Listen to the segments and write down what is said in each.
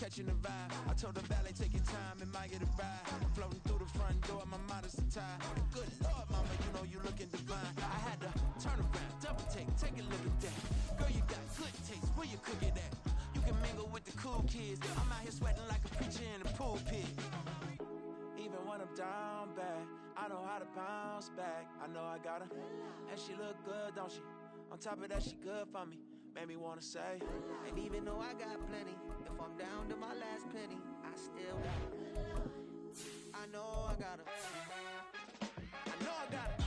catching the vibe. I told the valet, take your time and might get a ride. Floating through the front door, my modesty tie. Good Lord, mama, you know you looking divine. I had to turn around, double take a look at that. Girl, you got good taste, where you cook it at? You can mingle with the cool kids. I'm out here sweating like a preacher in a pulpit. Even when I'm down bad, I know how to bounce back. I know I got her, and she look good, don't she? On top of that, she good for me. Made me wanna say, and even though I got plenty, if I'm down to my last penny, I still got her. I know I got her. I know I got her.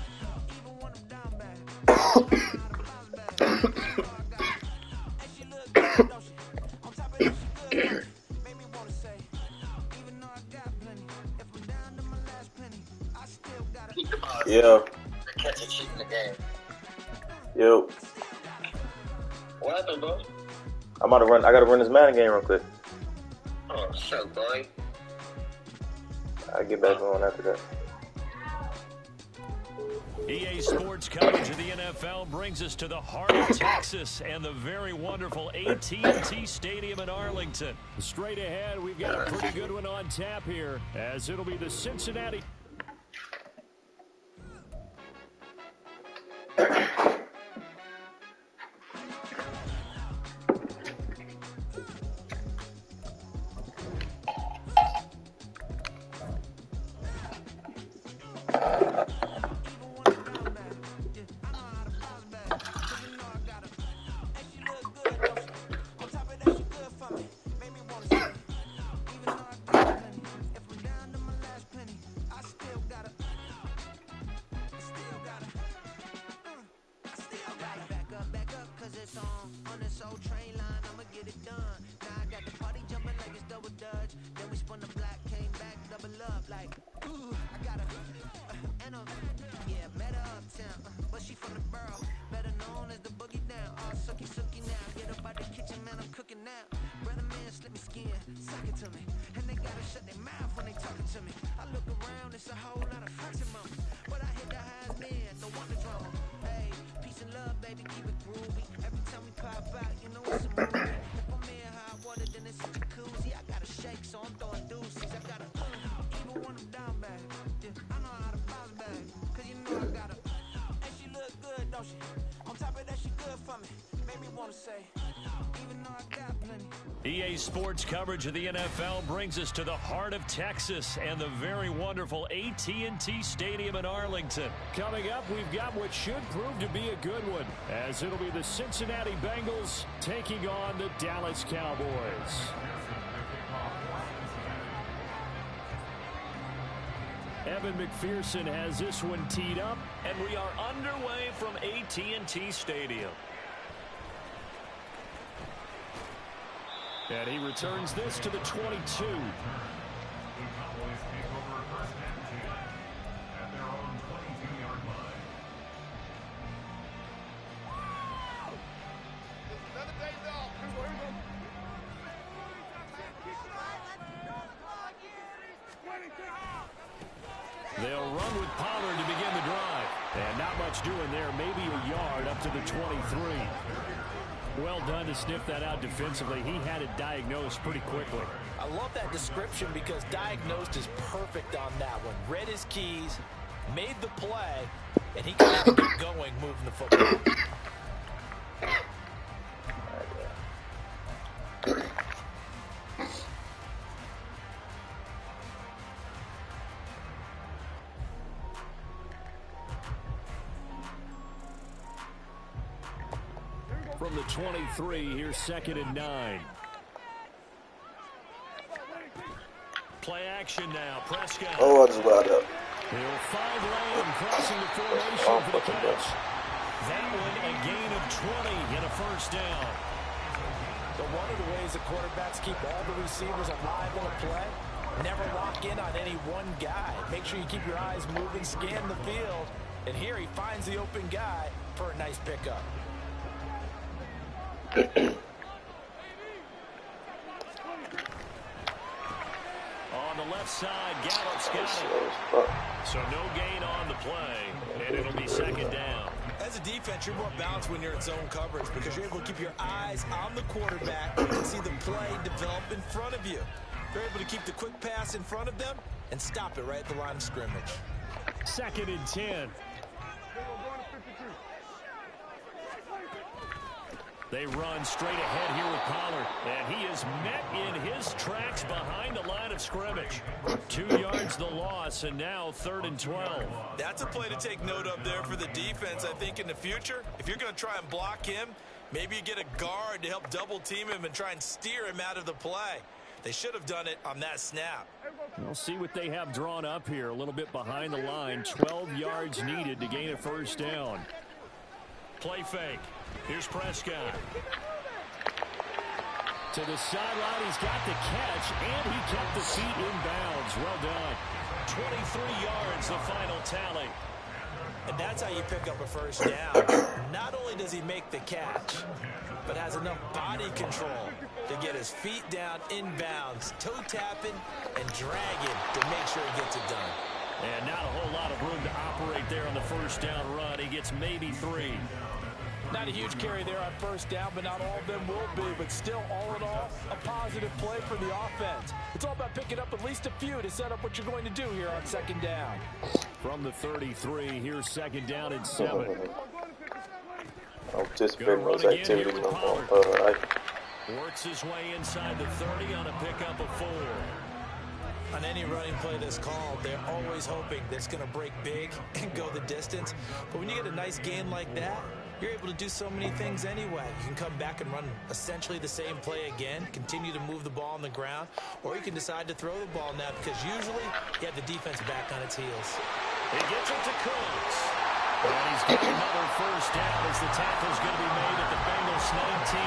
Even when I'm down bad, I know how to bounce back. I know I got her, and she look good, don't she? On top of that, she good for me. Made me wanna say, even though I got plenty, if I'm down to my last penny, I still got her. Yeah. Catch a cheat in the game. Yo. What happened, bro? I gotta run this Madden game real quick. Oh, so boy. I'll get back on after that. EA Sports coverage of the NFL brings us to the heart of Texas and the very wonderful AT&T Stadium in Arlington. Straight ahead, we've got a pretty good one on tap here, as it'll be the Cincinnati. EA Sports coverage of the NFL brings us to the heart of Texas and the very wonderful AT&T Stadium in Arlington. Coming up, we've got what should prove to be a good one, as it'll be the Cincinnati Bengals taking on the Dallas Cowboys. Evan McPherson has this one teed up, and we are underway from AT&T Stadium. And he returns this to the 22. They'll run with Pollard to begin the drive. And not much doing there, maybe a yard up to the 23. Well done to sniff that out defensively. He had it diagnosed pretty quickly. I love that description because diagnosed is perfect on that one. Read his keys, made the play, and he can get going moving the football. From the 23, here's 2nd and 9. Play action now. Prescott. Oh, I just wound up. He'll find Lamb crossing the formation for the catch. That one a gain of 20 and a first down. But one of the ways the quarterbacks keep all the receivers alive in a play, never lock in on any one guy. Make sure you keep your eyes moving, scan the field. And here he finds the open guy for a nice pickup. On the left side, Gallup's got it. So no gain on the play, and it'll be 2nd down. As a defense, you're more balanced when you're in zone coverage because you're able to keep your eyes on the quarterback and see the play develop in front of you. You're able to keep the quick pass in front of them and stop it right at the line of scrimmage. 2nd and 10. They run straight ahead here with Pollard, and he is met in his tracks behind the line of scrimmage. 2 yards the loss, and now 3rd and 12. That's a play to take note of there for the defense, I think, in the future. If you're going to try and block him, maybe you get a guard to help double team him and try and steer him out of the play. They should have done it on that snap. We'll see what they have drawn up here, a little bit behind the line. 12 yards needed to gain a 1st down. Play fake. Here's Prescott. To the sideline, he's got the catch, and he kept the feet in bounds. Well done. 23 yards, the final tally. And that's how you pick up a 1st down. Not only does he make the catch, but has enough body control to get his feet down in bounds, toe tapping and dragging to make sure he gets it done. And not a whole lot of room to operate there on the 1st down run. He gets maybe 3. Not a huge carry there on 1st down, but not all of them will be. But still, all in all, a positive play for the offense. It's all about picking up at least a few to set up what you're going to do here on 2nd down. From the 33, here's 2nd down and 7. I'm anticipating those activities. Works his way inside the 30 on a pickup of 4. On any running play that's called, they're always hoping that it's going to break big and go the distance. But when you get a nice gain like that, you're able to do so many things anyway. You can come back and run essentially the same play again, continue to move the ball on the ground, or you can decide to throw the ball now because usually you have the defense back on its heels. He gets it to Cooks. And he's getting another 1st down as the tackle's going to be made at the Bengals 19.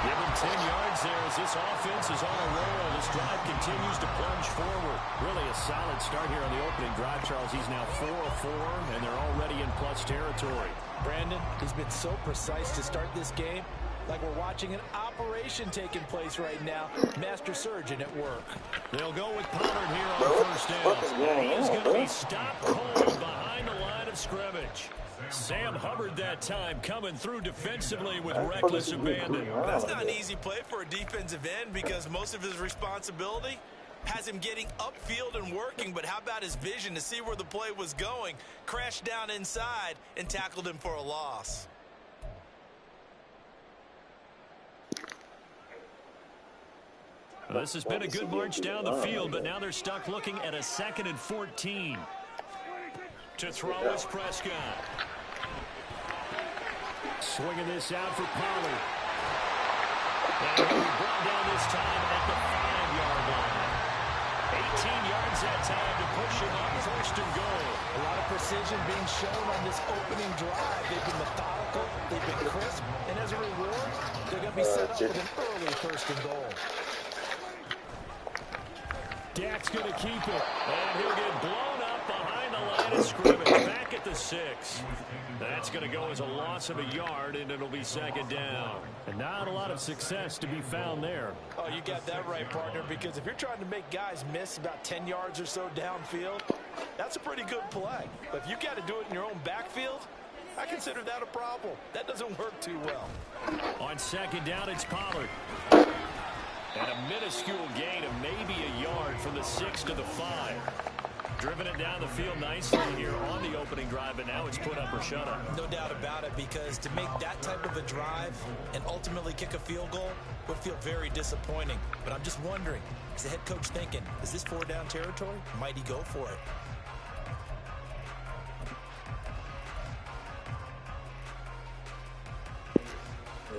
Give him 10 yards there as this offense is on a roll. This drive continues to plunge forward. Really a solid start here on the opening drive, Charles. He's now 4 of 4, and they're already in plus territory. Brandon, he's been so precise to start this game, like we're watching an operation taking place right now. Master surgeon at work. They'll go with Pollard here on 1st down. He is going to be stopped cold behind the line of scrimmage. Sam Hubbard that time coming through defensively with reckless abandon. That's not an easy play for a defensive end because most of his responsibility has him getting upfield and working, but how about his vision to see where the play was going, crashed down inside, and tackled him for a loss. Well, this has been a good march down the field, but now they're stuck looking at a 2nd and 14. To throw is Prescott. Swinging this out for Pollard. And he'll be brought down this time at the 5-yard line. 18 yards that time to push him up 1st and goal. A lot of precision being shown on this opening drive. They've been methodical, they've been crisp, and as a reward, they're going to be set up with an early 1st and goal. Dak's going to keep it, and he'll get blown up behind the line of scrimmage. Back at the 6. That's going to go as a loss of a yard, and it'll be 2nd down. And not a lot of success to be found there. Oh, you got that right, partner, because if you're trying to make guys miss about 10 yards or so downfield, that's a pretty good play. But if you got to do it in your own backfield, I consider that a problem. That doesn't work too well. On 2nd down, it's Pollard. And a minuscule gain of maybe a yard from the 6 to the 5. Driven it down the field nicely here on the opening drive, but now it's put up or shut up. No doubt about it, because to make that type of a drive and ultimately kick a field goal would feel very disappointing. But I'm just wondering, is the head coach thinking, is this 4-down territory? Might he go for it?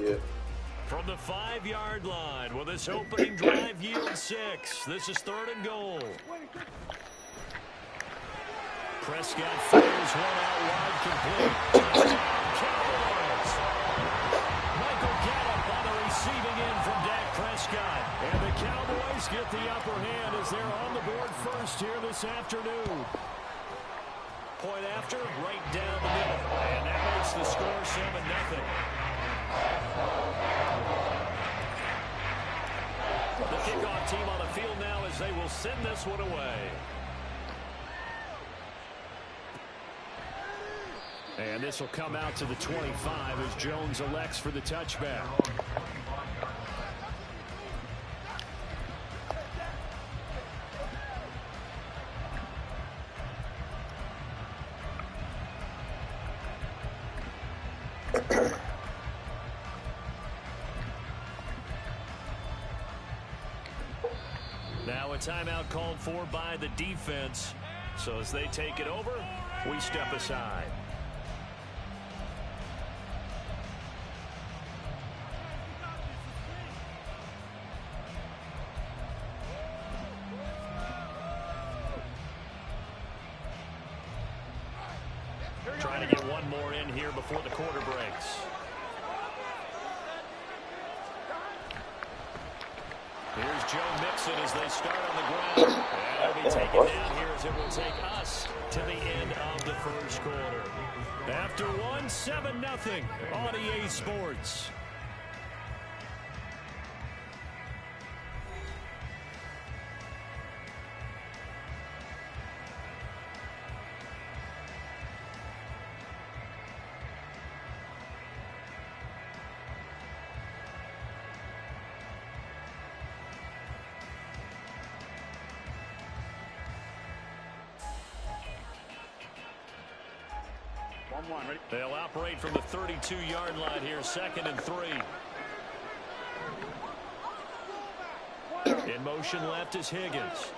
Yeah. From the 5-yard line, will this opening drive yield 6? This is 3rd and goal. Prescott fires one out wide, complete. Touchdown, Cowboys! Michael Gallup on the receiving end from Dak Prescott. And the Cowboys get the upper hand as they're on the board 1st here this afternoon. Point after, right down the middle. And that makes the score 7-0. The kickoff team on the field now as they will send this one away. And this will come out to the 25 as Jones elects for the touchback. Now a timeout called for by the defense. So as they take it over, we step aside. Trying to get one more in here before the quarter breaks. Here's Joe Mixon as they start on the ground. And they'll be taken down here as it will take us to the end of the first quarter. After one, 7-0 on EA Sports. They'll operate from the 32-yard line here, 2nd and 3. In motion left is Higgins.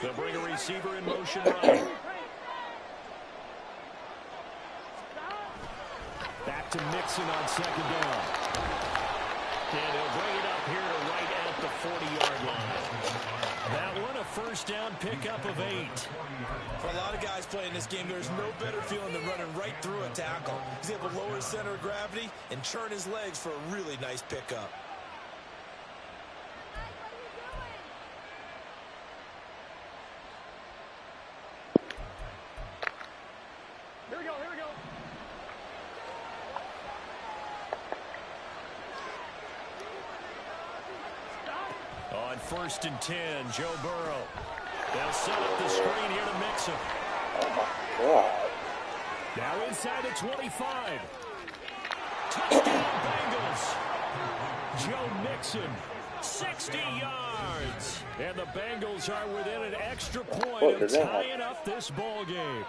They'll bring a receiver in motion right. Back to Mixon on 2nd down. And he'll bring it up here to right at the 40-yard line. That one a first down pickup of 8. For a lot of guys playing this game, there's no better feeling than running right through a tackle. He's able to lower his center of gravity and churn his legs for a really nice pickup. Here we go, here we go. On 1st and 10, Joe Burrow. They'll set up the screen here to Mixon. Now inside the 25. Touchdown Bengals. Joe Mixon, 60 yards. And the Bengals are within an extra point of tying up this ball game.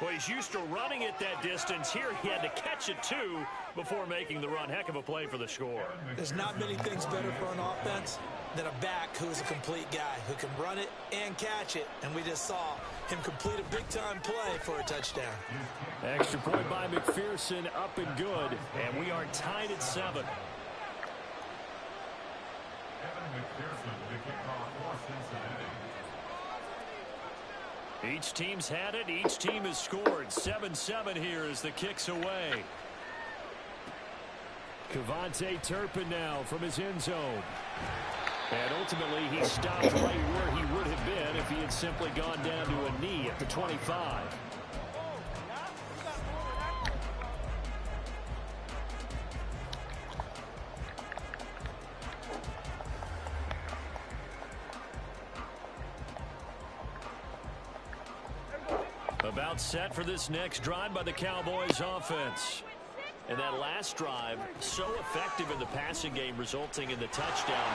Well, he's used to running it that distance. Here he had to catch it, too, before making the run. Heck of a play for the score. There's not many things better for an offense than a back who is a complete guy who can run it and catch it. And we just saw him complete a big-time play for a touchdown. Extra point by McPherson, up and good. And we are tied at 7. Each team's had it. Each team has scored. 7-7 here as the kick's away. Kevontae Turpin now from his end zone. And ultimately, he stopped right where he would have been if he had simply gone down to a knee at the 25. About set for this next drive by the Cowboys offense. And that last drive, so effective in the passing game, resulting in the touchdown.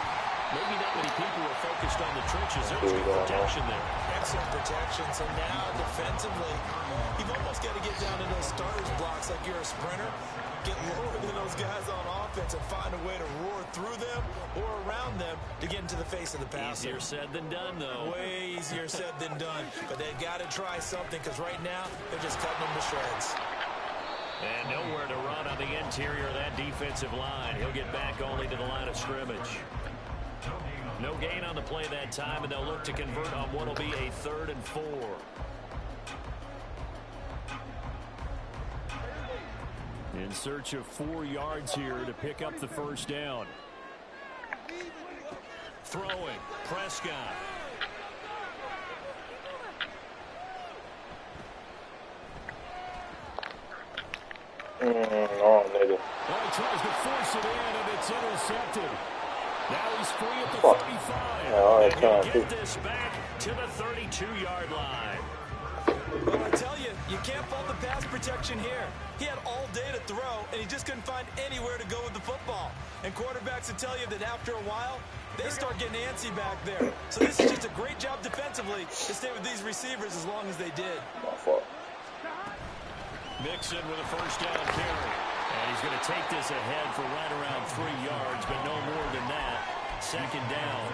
Maybe not many people were focused on the trenches. There was good protection there. Excellent protection. So now, defensively, you've almost got to get down in those starters blocks like you're a sprinter. Get lower than those guys on offense and find a way to roar through them or around them to get into the face of the passer. Easier said than done, though. Way easier said than done. But they've got to try something because right now, they're just cutting them to shreds. And nowhere to run on the interior of that defensive line. He'll get back only to the line of scrimmage. No gain on the play that time, and they'll look to convert on what will be a 3rd and 4. In search of 4 yards here to pick up the first down. Throwing, Prescott. Oh, nigga. Well, he tries to force it in, and it's intercepted. Now he's free at the Fuck. 35. Yeah, all right, And he'll time, get too. this back to the 32-yard line. Well, I tell you, you can't fault the pass protection here. He had all day to throw, and he just couldn't find anywhere to go with the football. And quarterbacks will tell you that after a while, they start getting antsy back there. So this is just a great job defensively to stay with these receivers as long as they did. My fault. Mixon with a first down carry. And he's going to take this ahead for right around 3 yards, but no more than that. Second down.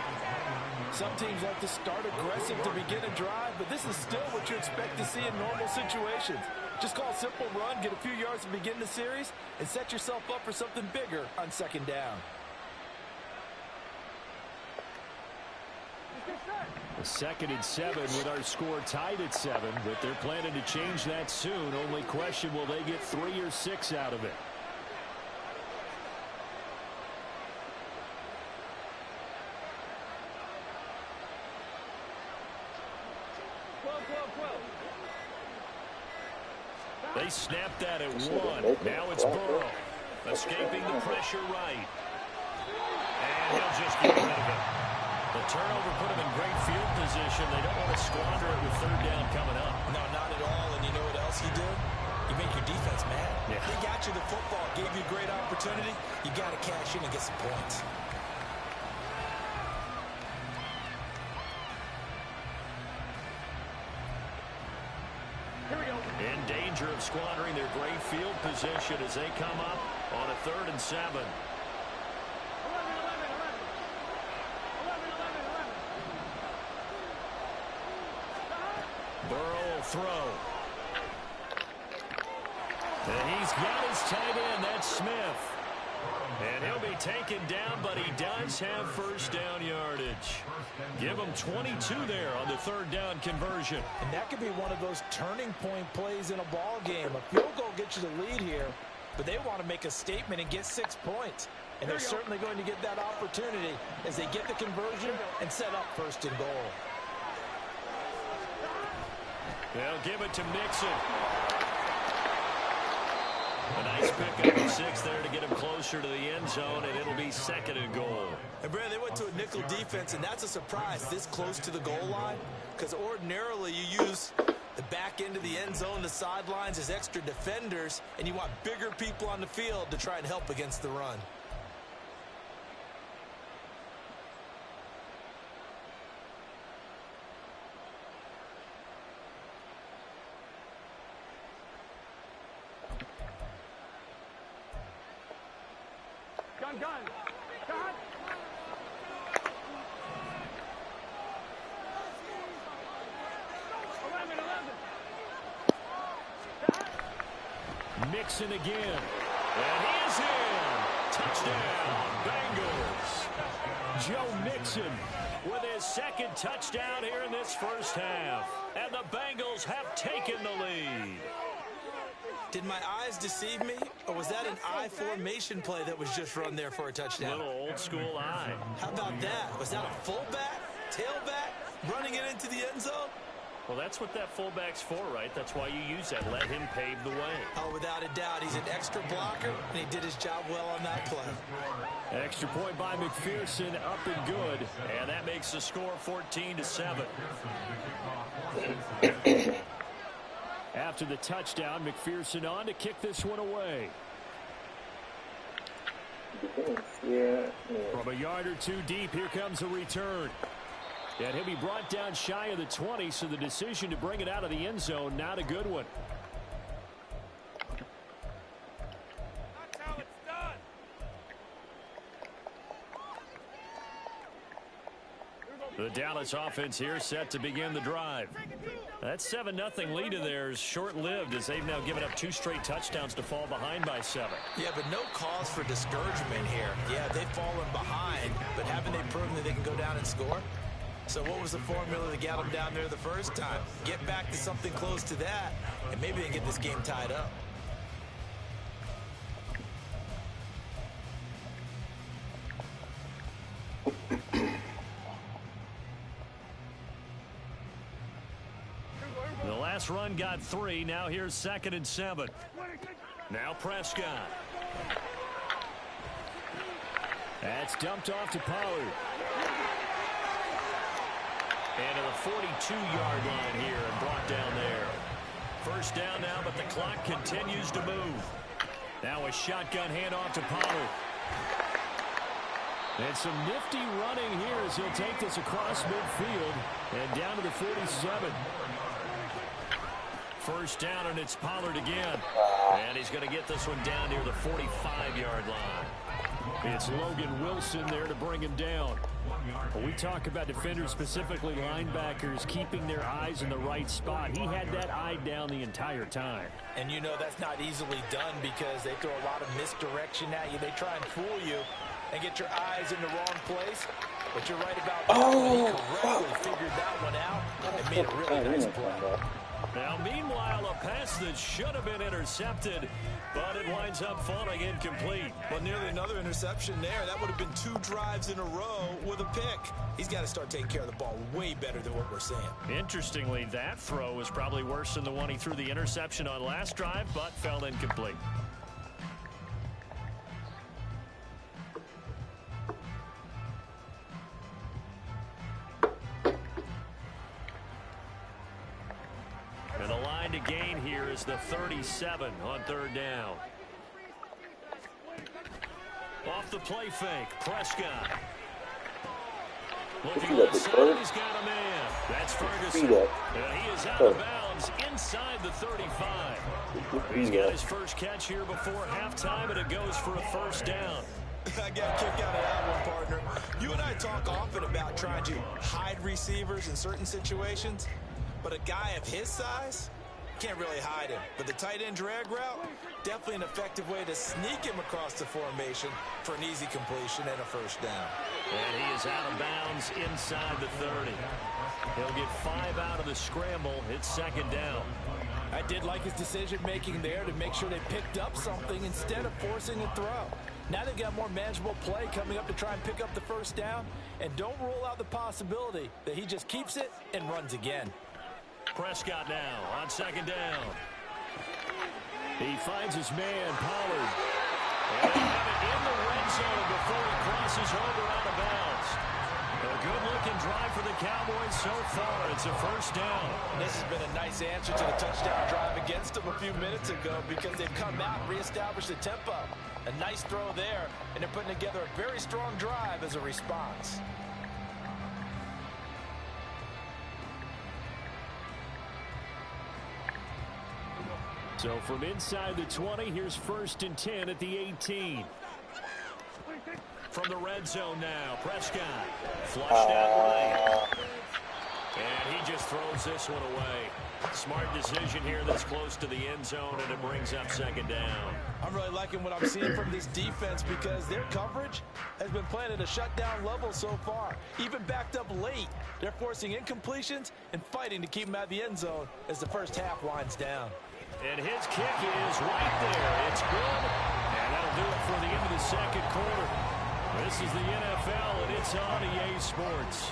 Some teams like to start aggressive to begin a drive, but this is still what you expect to see in normal situations. Just call a simple run, get a few yards to begin the series, and set yourself up for something bigger on second down. A 2nd and 7 with our score tied at 7, but they're planning to change that soon. Only question, will they get 3 or 6 out of it? They snapped that at 1. Now it's Burrow. Escaping the pressure right. And he'll just get rid of it. The turnover put him in great field position. They don't want to squander it with 3rd down coming up. No, not at all. And you know what else you do? You make your defense mad. Yeah. They got you the football, gave you a great opportunity. You got to cash in and get some points. In danger of squandering their great field position as they come up on a 3rd and 7. Burrow will throw. And he's got his tight end. That's Smith. And he'll be taken down, but he does have first down yardage. Give him 22 there on the 3rd down conversion. And that could be one of those turning point plays in a ball game. A field goal gets you the lead here, but they want to make a statement and get 6 points. And they're certainly going to get that opportunity as they get the conversion and set up 1st and goal. They'll give it to Mixon. A nice pickup of 6 there to get him closer to the end zone, and it'll be 2nd and goal. And, Brad, they went to a nickel defense, and that's a surprise this close to the goal line, because ordinarily you use the back end of the end zone, the sidelines as extra defenders, and you want bigger people on the field to try and help against the run. Gun. 11. Mixon again. And he is in. Touchdown, Bengals. Joe Mixon with his 2nd touchdown here in this first half. And the Bengals have taken the lead. Did my eyes deceive me, or was that an I formation play that was just run there for a touchdown? Little old school eye. How about that? Was that a fullback, tailback, running it into the end zone? Well, that's what that fullback's for, right? That's why you use that. Let him pave the way. Oh, without a doubt. He's an extra blocker, and he did his job well on that play. Extra point by McPherson, up and good. And that makes the score 14-7. After the touchdown, McPherson on to kick this one away. From a yard or 2 deep, here comes a return. And he'll be brought down shy of the 20, so the decision to bring it out of the end zone, not a good one. That's how it's done. The Dallas offense here set to begin the drive. That 7-0 lead of theirs short-lived as they've now given up 2 straight touchdowns to fall behind by 7. Yeah, but no cause for discouragement here. Yeah, they've fallen behind, but haven't they proven that they can go down and score? So what was the formula that got them down there the first time? Get back to something close to that, and maybe they can get this game tied up. The last run got 3. Now here's 2nd and 7. Now Prescott. That's dumped off to Pollard. And to the 42-yard line here and brought down there. First down now, but the clock continues to move. Now a shotgun handoff to Pollard. And some nifty running here as he'll take this across midfield and down to the 47. First down, and it's Pollard again. And he's going to get this one down near the 45-yard line. It's Logan Wilson there to bring him down. When we talk about defenders, specifically linebackers, keeping their eyes in the right spot, he had that eye down the entire time. And you know that's not easily done because they throw a lot of misdirection at you. They try and fool you and get your eyes in the wrong place. But you're right about that. He correctly figured that one out and made a really nice play. Now, meanwhile, a pass that should have been intercepted, but it winds up falling incomplete. Well, nearly another interception there. That would have been 2 drives in a row with a pick. He's got to start taking care of the ball way better than what we're seeing. Interestingly, that throw was probably worse than the one he threw the interception on last drive, but fell incomplete. And the line to gain here is the 37 on third down. Off the play fake, Prescott. Looking outside, he's got a man. That's Ferguson. And he is out of bounds inside the 35. He's got his first catch here before halftime, and it goes for a first down. I got a kick out of that one, partner. You and I talk often about trying to hide receivers in certain situations. But a guy of his size, can't really hide him. But the tight end drag route, definitely an effective way to sneak him across the formation for an easy completion and a first down. And he is out of bounds inside the 30. He'll get 5 out of the scramble. It's second down. I did like his decision-making there to make sure they picked up something instead of forcing a throw. Now they've got more manageable play coming up to try and pick up the first down. And don't rule out the possibility that he just keeps it and runs again. Prescott now on second down. He finds his man, Pollard. And they have it in the red zone before he crosses over out of bounds. A good-looking drive for the Cowboys so far. It's a first down. This has been a nice answer to the touchdown drive against them a few minutes ago because they've come out and reestablished the tempo. A nice throw there, and they're putting together a very strong drive as a response. So from inside the 20, here's first and 10 at the 18. From the red zone now, Prescott flushed out right. And he just throws this one away. Smart decision here that's close to the end zone, and it brings up second down. I'm really liking what I'm seeing from this defense because their coverage has been playing at a shutdown level so far. Even backed up late, they're forcing incompletions and fighting to keep them out of the end zone as the first half winds down. And his kick is right there. It's good. And that'll do it for the end of the second quarter. This is the NFL, and it's on EA Sports.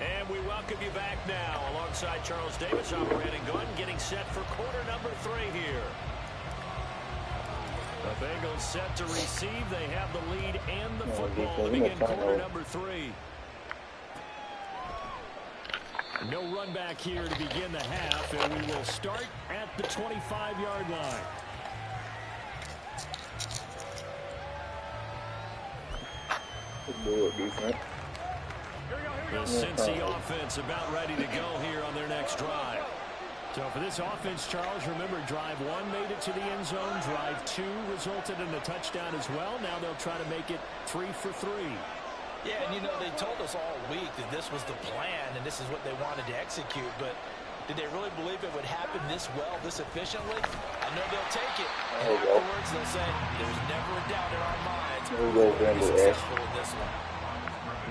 And we welcome you back now. Alongside Charles Davis, I'm Brandon Gunn, getting set for quarter number 3 here. The Bengals set to receive. They have the lead and the football to begin quarter number 3. No run back here to begin the half, and we will start at the 25-yard line. The Cincy offense about ready to go here on their next drive. So for this offense, Charles, remember drive 1 made it to the end zone. Drive 2 resulted in a touchdown as well. Now they'll try to make it 3 for 3. Yeah, and you know, they told us all week that this was the plan and this is what they wanted to execute. But did they really believe it would happen this well, this efficiently? I know they'll take it. And afterwards, they'll say, there's never a doubt in our minds we'll be successful in this one.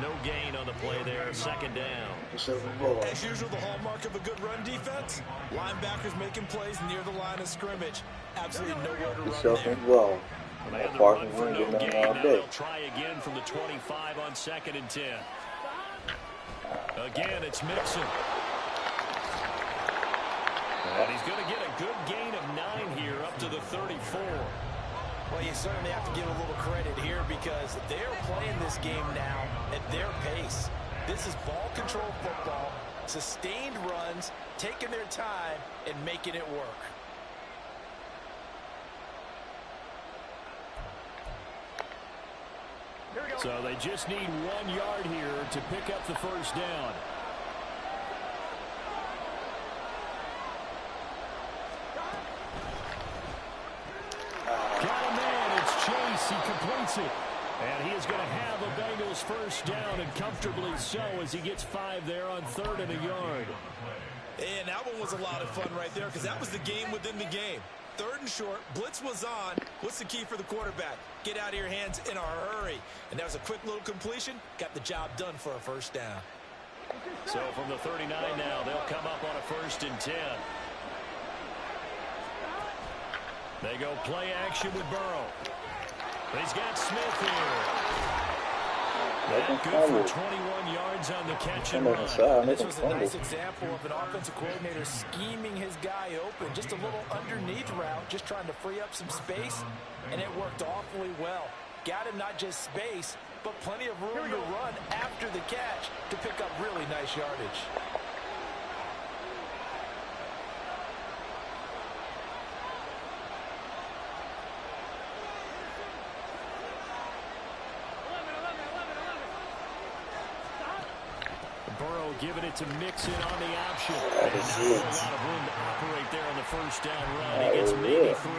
No gain on the play there. Second down. As usual, the hallmark of a good run defense, linebackers making plays near the line of scrimmage. Absolutely nowhere to run there. They have the run for no gain. Now they'll try again from the 25 on second and 10. Again, it's Mixon. And he's going to get a good gain of 9 here up to the 34. Well, you certainly have to give a little credit here because they're playing this game now at their pace. This is ball control football, sustained runs, taking their time and making it work. So they just need 1 yard here to pick up the first down. Got a man. It's Chase. He completes it. And he is going to have a Bengals first down, and comfortably so, as he gets 5 there on 3rd and a yard. And that one was a lot of fun right there because that was the game within the game. 3rd and short, blitz was on. What's the key for the quarterback? Get out of your hands in a hurry. And that was a quick little completion. Got the job done for a first down. So from the 39 now, they'll come up on a 1st and 10. They go play action with Burrow. He's got Smith here. And good for 21 yards on the catch and run. This was a nice example of an offensive coordinator scheming his guy open. Just a little underneath route, just trying to free up some space, and it worked awfully well. Got him not just space, but plenty of room to run after the catch to pick up really nice yardage. Burrow giving it to Mixon on the option. And not a lot of room to operate there on the first down run. He gets maybe 3.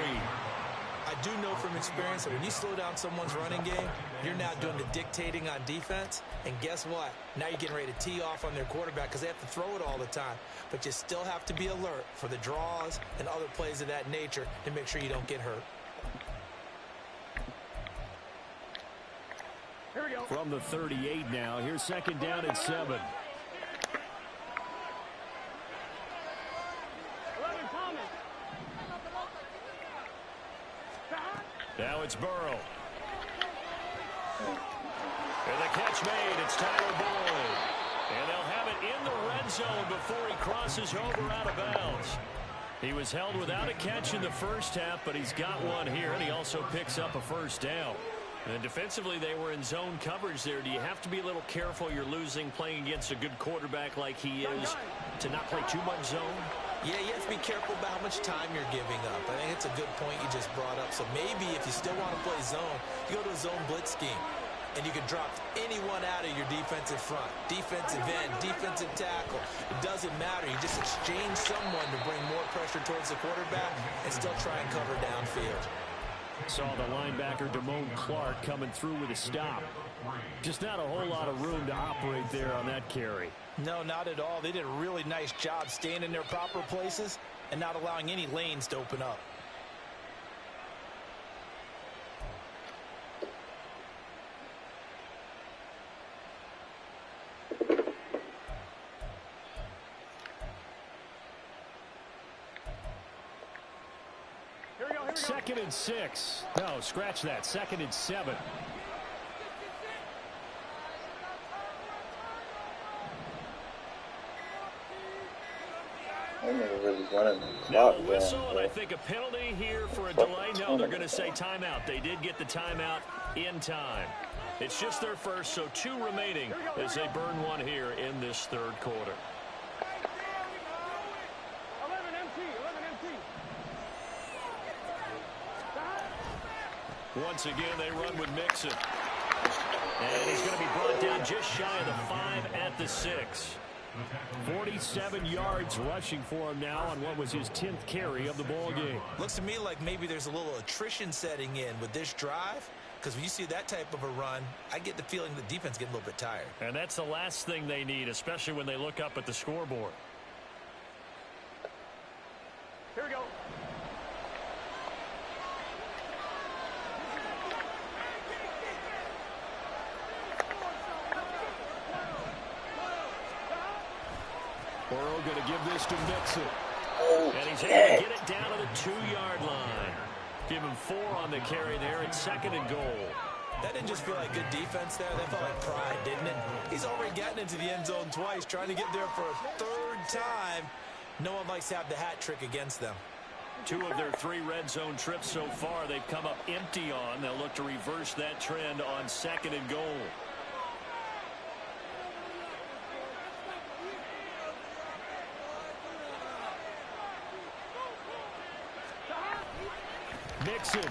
I do know from experience that when you slow down someone's running game, you're now doing the dictating on defense. And guess what? Now you're getting ready to tee off on their quarterback because they have to throw it all the time. But you still have to be alert for the draws and other plays of that nature to make sure you don't get hurt. Here we go. From the 38 now, here's 2nd down and 7. Now it's Burrow. And the catch made. It's Tyler Boyd. And they'll have it in the red zone before he crosses over out of bounds. He was held without a catch in the first half, but he's got one here, and he also picks up a first down. And defensively, they were in zone coverage there. Do you have to be a little careful you're losing playing against a good quarterback like he is to not play too much zone? Yeah, you have to be careful about how much time you're giving up. I think it's a good point you just brought up. So maybe if you still want to play zone, you go to a zone blitz scheme. And you can drop anyone out of your defensive front. Defensive end, defensive tackle. It doesn't matter. You just exchange someone to bring more pressure towards the quarterback and still try and cover downfield. Saw the linebacker Damone Clark coming through with a stop. Just not a whole lot of room to operate there on that carry. No, not at all. They did a really nice job staying in their proper places and not allowing any lanes to open up. Second and 6. No, scratch that. 2nd and 7. They never really running the Now clock a whistle, down, and I think a penalty here for a delay. No, they're going to say timeout. They did get the timeout in time. It's just their first, so 2 remaining as they burn one here in this 3rd quarter. 11 MT, 11 MT. Once again, they run with Mixon. And he's going to be brought down just shy of the 5 at the 6. 47 yards rushing for him now on what was his 10th carry of the ball game. Looks to me like maybe there's a little attrition setting in with this drive, because when you see that type of a run, I get the feeling the defense getting a little bit tired. And that's the last thing they need, especially when they look up at the scoreboard. Here we go. Burrow going to give this to Mixon. And he's able to get it down to the 2-yard line. Give him 4 on the carry there. It's 2nd and goal. That didn't just feel like good defense there. That felt like pride, didn't it? He's already gotten into the end zone twice, trying to get there for a 3rd time. No one likes to have the hat trick against them. 2 of their 3 red zone trips so far they've come up empty on. They'll look to reverse that trend on 2nd and goal. Mixon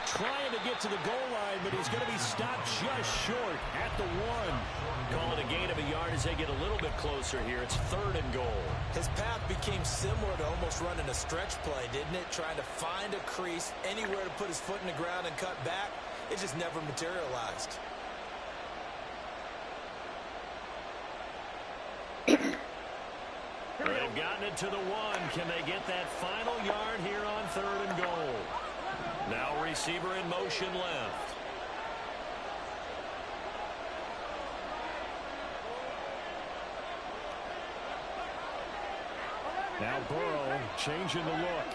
trying to get to the goal line, but he's going to be stopped just short at the 1. Call it a gain of a yard as they get a little bit closer here. It's 3rd and goal. His path became similar to almost running a stretch play, didn't it? Trying to find a crease, anywhere to put his foot in the ground and cut back. It just never materialized. They've gotten it to the 1. Can they get that final yard here on 3rd and goal? Now receiver in motion left. Now Burrow changing the look.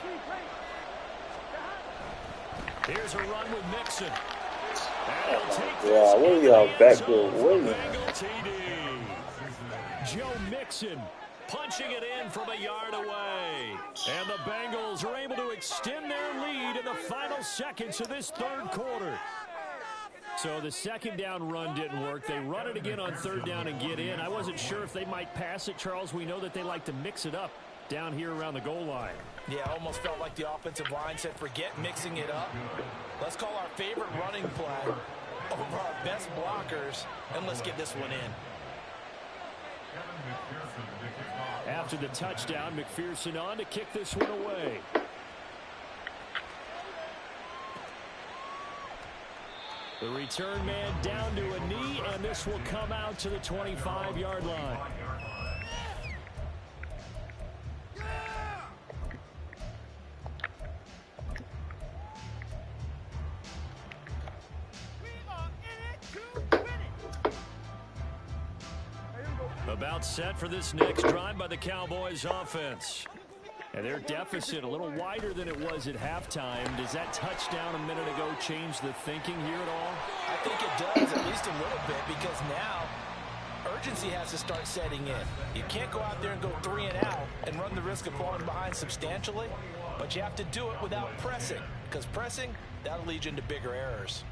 Here's a run with Mixon. And he'll take Yeah, what are y'all backdoor waiting? Joe Mixon punching it in from a yard away. And the Bengals are able to extend their lead in the final seconds of this 3rd quarter. So the 2nd down run didn't work. They run it again on 3rd down and get in. I wasn't sure if they might pass it, Charles. We know that they like to mix it up down here around the goal line. Yeah, almost felt like the offensive line said, forget mixing it up. Let's call our favorite running play over our best blockers, and let's get this one in. After the touchdown, McPherson on to kick this one away. The return man down to a knee, and this will come out to the 25-yard line. About set for this next drive by the Cowboys offense. And their deficit a little wider than it was at halftime. Does that touchdown a minute ago change the thinking here at all? I think it does, at least a little bit, because now urgency has to start setting in. You can't go out there and go 3 and out and run the risk of falling behind substantially, but you have to do it without pressing, because pressing, that'll lead you into bigger errors.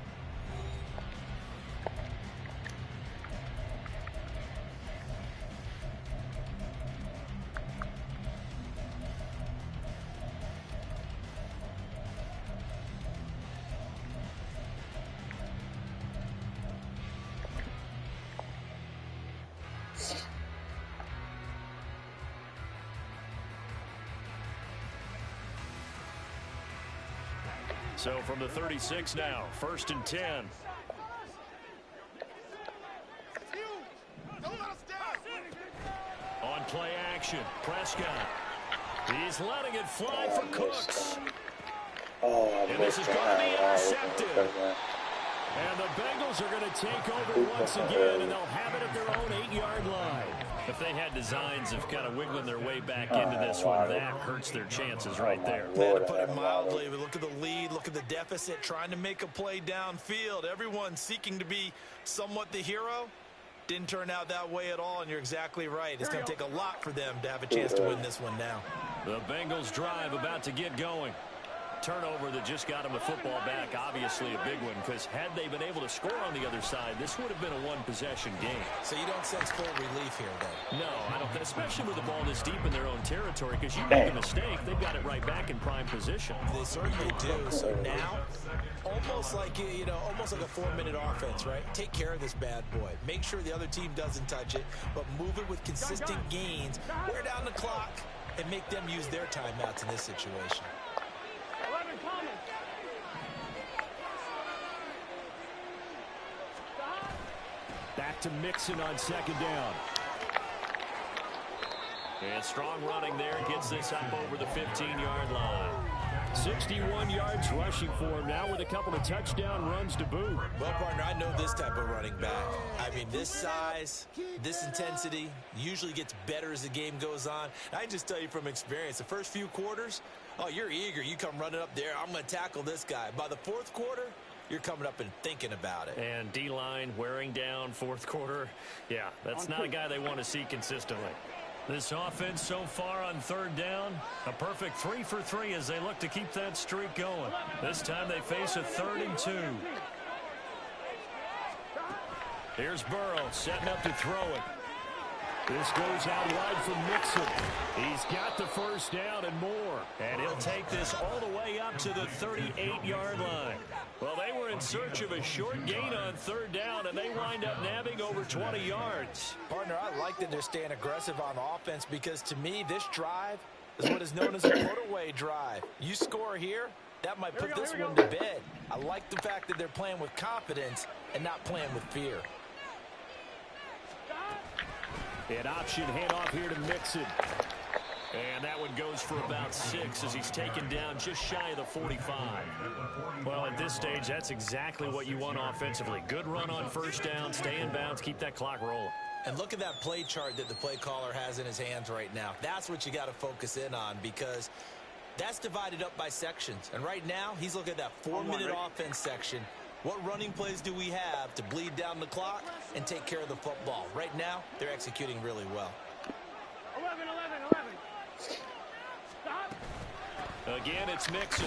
So from the 36 now, 1st and 10. On play action, Prescott. He's letting it fly for Cooks. And this is going to be intercepted. And the Bengals are going to take over once again, and they'll have it at their own 8-yard line. If they had designs of kind of wiggling their way back into this one, that hurts their chances right there. Man, to put it mildly, we look at the lead, look at the deficit, trying to make a play downfield. Everyone seeking to be somewhat the hero. Didn't turn out that way at all, and you're exactly right. It's going to take a lot for them to have a chance to win this one now. The Bengals drive about to get going. Turnover that just got them the football back, obviously a big one, because had they been able to score on the other side, this would have been a one-possession game. So you don't sense full relief here, though? No, I don't, especially with the ball this deep in their own territory, because you make a mistake, they've got it right back in prime position. They certainly do. So now, almost like, almost like a 4-minute offense, right? Take care of this bad boy. Make sure the other team doesn't touch it, but move it with consistent gains, wear down the clock, and make them use their timeouts in this situation. Back to Mixon on 2nd down. And strong running there, gets this up over the 15-yard line. 61 yards rushing for him now with a couple of touchdown runs to boot. Well, partner, I know this type of running back. I mean, this size, this intensity usually gets better as the game goes on. I can just tell you from experience, the first few quarters, oh, you're eager. You come running up there, I'm going to tackle this guy. By the 4th quarter, you're coming up and thinking about it. And D-line wearing down 4th quarter. Yeah, that's not a guy they want to see consistently. This offense so far on third down, a perfect 3 for 3 as they look to keep that streak going. This time they face a 3rd and 2. Here's Burrow setting up to throw it. This goes out wide from Mixon. He's got the first down and more. And he'll take this all the way up to the 38-yard line. Well, they were in search of a short gain on third down, and they wind up nabbing over 20 yards. Partner, I like that they're staying aggressive on offense because, to me, this drive is what is known as a put-away drive. You score here, that might put this one to bed. I like the fact that they're playing with confidence and not playing with fear. An option handoff here to Mixon. And that one goes for about 6 as he's taken down just shy of the 45. Well, at this stage, that's exactly what you want offensively. Good run on first down, stay in bounds, keep that clock rolling. And look at that play chart that the play caller has in his hands right now. That's what you got to focus in on because that's divided up by sections. And right now, he's looking at that 4-minute offense section. What running plays do we have to bleed down the clock and take care of the football? Right now, they're executing really well. 11. Stop. Again, it's Mixon.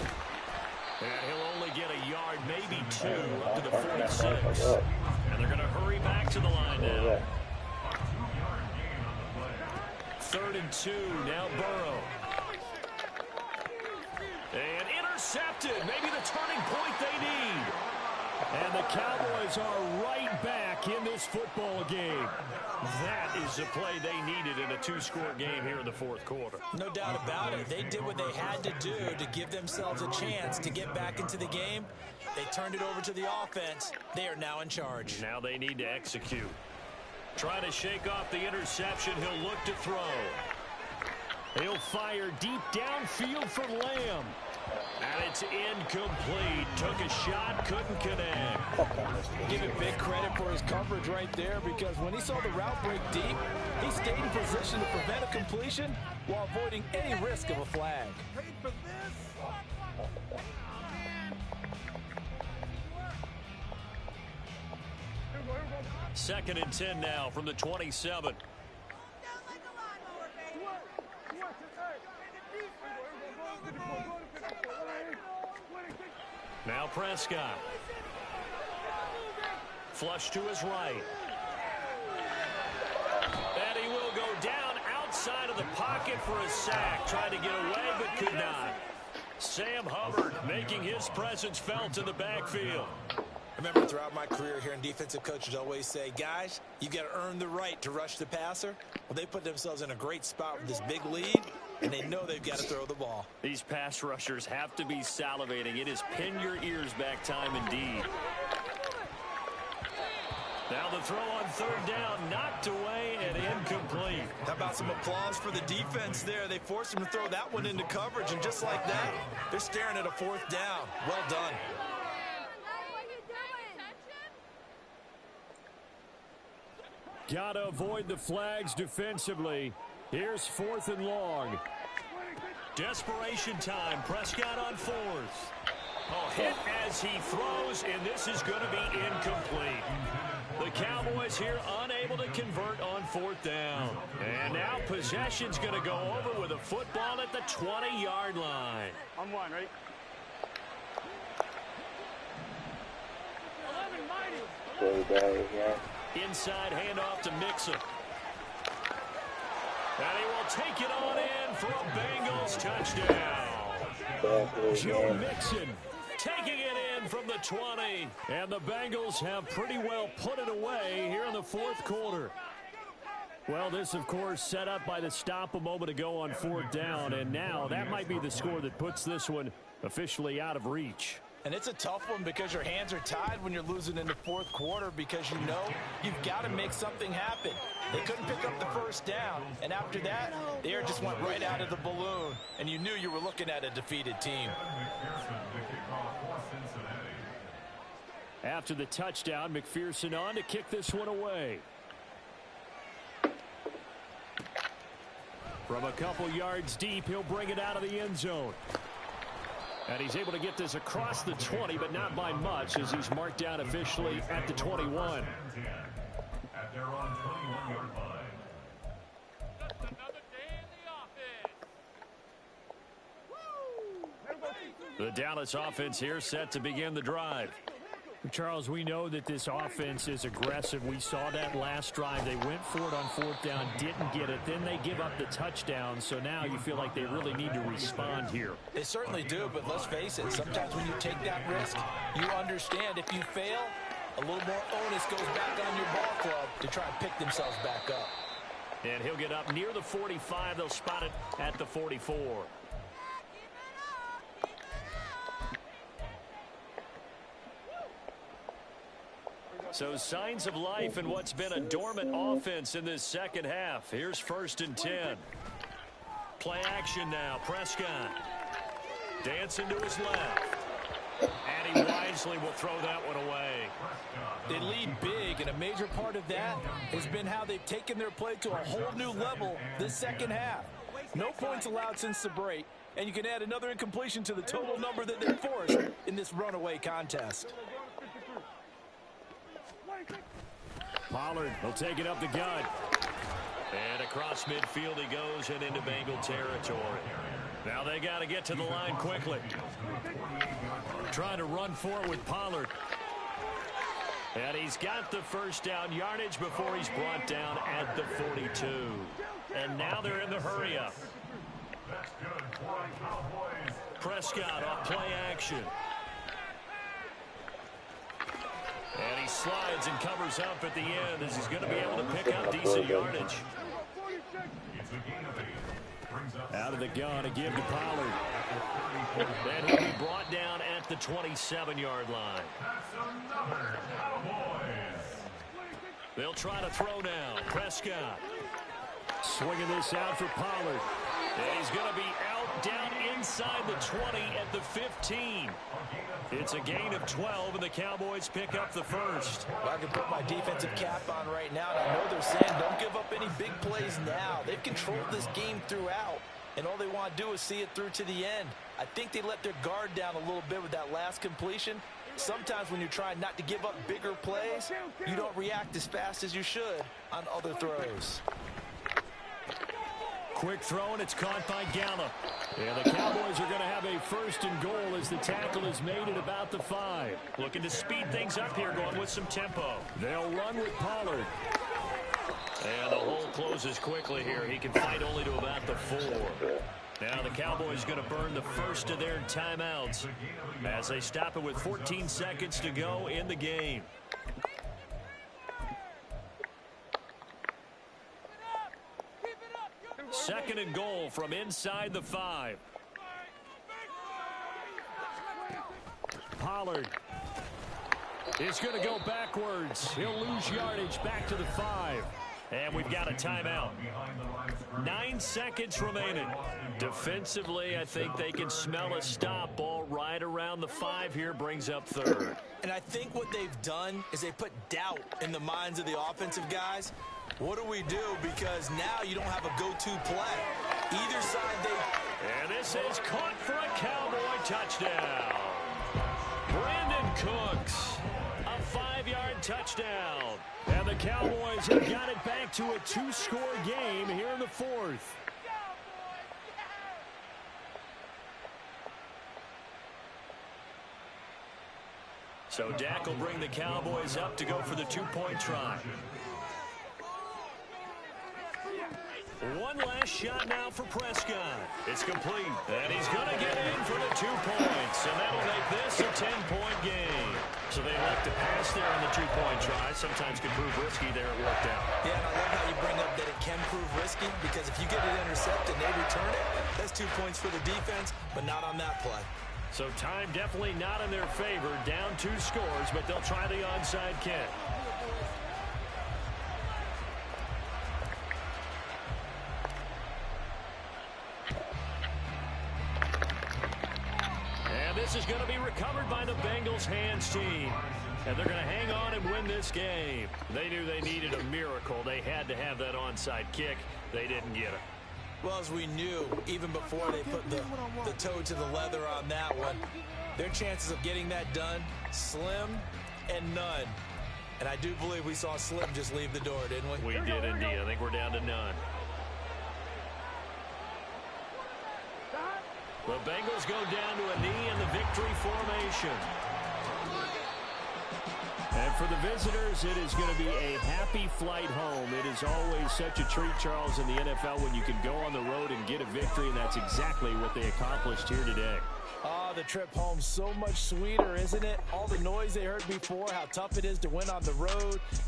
And he'll only get a yard, maybe 2, up to the 46. And they're going to hurry back to the line now. 3rd and 2, now Burrow. And intercepted, maybe the turning point they need. And the Cowboys are right back in this football game. That is the play they needed in a 2-score game here in the 4th quarter. No doubt about it. They did what they had to do to give themselves a chance to get back into the game. They turned it over to the offense. They are now in charge. Now they need to execute. Trying to shake off the interception. He'll look to throw. He'll fire deep downfield for Lamb. And it's incomplete. Took a shot, couldn't connect. Give him big credit for his coverage right there because when he saw the route break deep, he stayed in position to prevent a completion while avoiding any risk of a flag. Second and 10 now from the 27. Now Prescott. Flush to his right. And he will go down outside of the pocket for a sack. Tried to get away, but could not. Sam Hubbard making his presence felt in the backfield. Remember, throughout my career here in defensive coaches always say, guys, you got to earn the right to rush the passer. Well, they put themselves in a great spot with this big lead, and they know they've got to throw the ball. These pass rushers have to be salivating. It is pin your ears back time indeed. Now the throw on third down, knocked away and incomplete. How about some applause for the defense there? They forced him to throw that one into coverage, and just like that, they're staring at a 4th down. Well done. Gotta avoid the flags defensively. Here's 4th and long. Desperation time. Prescott on 4th. Oh, hit as he throws, and this is going to be incomplete. The Cowboys here unable to convert on 4th down. And now possession's going to go over with a football at the 20-yard line. On 1, ready? 11, mighty. Inside handoff to Mixon. And he will take it on in for a Bengals touchdown. Joe Mixon taking it in from the 20. And the Bengals have pretty well put it away here in the 4th quarter. Well, this, of course, set up by the stop a moment ago on 4th down. And now that might be the score that puts this one officially out of reach. And it's a tough one because your hands are tied when you're losing in the 4th quarter because you know you've got to make something happen. They couldn't pick up the first down, and after that, the air just went right out of the balloon, and you knew you were looking at a defeated team. After the touchdown, McPherson on to kick this one away. From a couple yards deep, he'll bring it out of the end zone. And he's able to get this across the 20, but not by much, as he's marked down officially at the 21. At their own 21-yard line. The Dallas offense here set to begin the drive. Charles, we know that this offense is aggressive. We saw that last drive. They went for it on fourth down, didn't get it. Then they give up the touchdown. So now you feel like they really need to respond here. They certainly do, but let's face it. Sometimes when you take that risk, you understand if you fail, a little more onus goes back on your ball club to try and pick themselves back up. And he'll get up near the 45. They'll spot it at the 44. So signs of life in what's been a dormant offense in this second half. Here's 1st and 10. Play action now. Prescott dancing to his left. And he wisely will throw that one away. They lead big, and a major part of that has been how they've taken their play to a whole new level this second half. No points allowed since the break, and you can add another incompletion to the total number that they forced in this runaway contest. Pollard will take it up the gut. And across midfield he goes and into Bengal territory. Now they got to get to the line quickly. Trying to run for it with Pollard. And he's got the first down yardage before he's brought down at the 42. And now they're in the hurry up. Prescott off play action. And he slides and covers up at the end as he's going to be able to pick up decent yardage. Out of the gun to give to Pollard. And he'll be brought down at the 27-yard line. They'll try to throw now. Prescott swinging this out for Pollard. And he's going to be out down inside the 20 at the 15. It's a gain of 12, and the Cowboys pick up the first. Well, I can put my defensive cap on right now, and I know they're saying don't give up any big plays now. They've controlled this game throughout, and all they want to do is see it through to the end. I think they let their guard down a little bit with that last completion. Sometimes when you're trying not to give up bigger plays, you don't react as fast as you should on other throws. Quick throw, and it's caught by Gallup. And the Cowboys are going to have a 1st and goal as the tackle is made at about the 5. Looking to speed things up here, going with some tempo. They'll run with Pollard. And the hole closes quickly here. He can fight only to about the 4. Now the Cowboys going to burn the first of their timeouts as they stop it with 14 seconds to go in the game. Second and goal from inside the 5. Pollard is going to go backwards. He'll lose yardage back to the 5. And we've got a timeout. 9 seconds remaining. Defensively, I think they can smell a stop. Ball right around the 5 here, brings up 3rd. And I think what they've done is they put doubt in the minds of the offensive guys. What do we do? Because now you don't have a go-to play. Either side they... And this is caught for a Cowboy touchdown. Brandon Cooks, a 5-yard touchdown. And the Cowboys have got it back to a 2-score game here in the 4th. So Dak will bring the Cowboys up to go for the 2-point try. One last shot now for Prescott. It's complete. And he's going to get in for the 2 points. And that'll make this a 10-point game. So they like to pass there on the 2-point try. Sometimes can prove risky. There it worked out. Yeah, and I love how you bring up that it can prove risky, because if you get it intercepted and they return it, that's 2 points for the defense, but not on that play. So time definitely not in their favor. Down 2 scores, but they'll try the onside kick. And this is going to be recovered by the Bengals hands team. And they're going to hang on and win this game. They knew they needed a miracle. They had to have that onside kick. They didn't get it. Well, as we knew, even before they put the toe to the leather on that one, their chances of getting that done, slim and none. And I do believe we saw Slim just leave the door, didn't we? We did indeed. I think we're down to none. The Bengals go down to a knee in the victory formation. And for the visitors, it is going to be a happy flight home. It is always such a treat, Charles, in the NFL when you can go on the road and get a victory, and that's exactly what they accomplished here today. Oh, the trip home so much sweeter, isn't it? All the noise they heard before, how tough it is to win on the road.